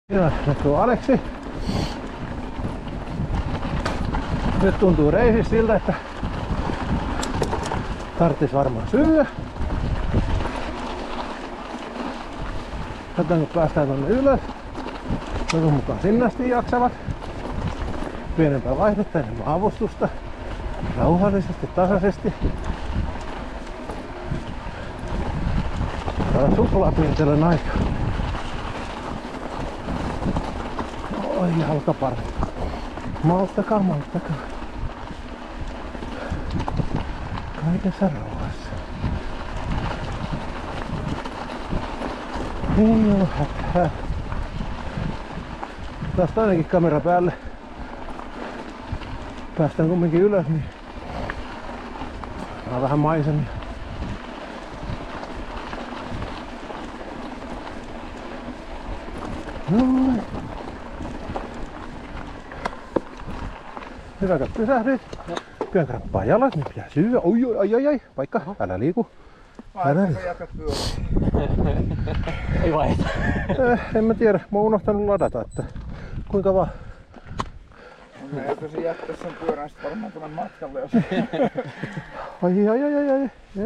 Ja nyt on Aleksi. Nyt tuntuu reisissä siltä, että tarttis varmaan syödä. Katsotaan kun päästään tonne ylös. Toivon mukaan sinne asti jaksavat. Pienempää vaihdetta enemmän avustusta. Rauhallisesti, tasaisesti. Täällä suklaapiirtelön aika. Oi jalkaparvi. Malttakaa. Kaikessa rauhassa. Ei oo hätää. Taas toinenkin kamera päälle. Päästään kumminkin ylös, niin on vähän maisemia. Noin. Hyvä, kun pysähdyit. Pian kremppaa jalat, niin pitää syödä. Oi, ai, paikka, älä liiku. Älä liiku. Ei vaihda. En mä tiedä, mä oon unohtanut ladata, että kuinka vaan. Mä joutuisin jättää sen pyörän sit varmaan tuonne matkalle, jos... Ai,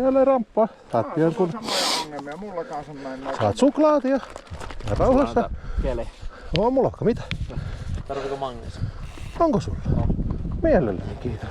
älä ramppaa. Saat pian kun... Samoja ongelmia, mulla kanssa on näin. Saat suklaatia. Ja rauhassa. Kele. Oo, mulla onko mitä? Tarvitko magnesia? Onko sulla? Mielelläni, kiitos.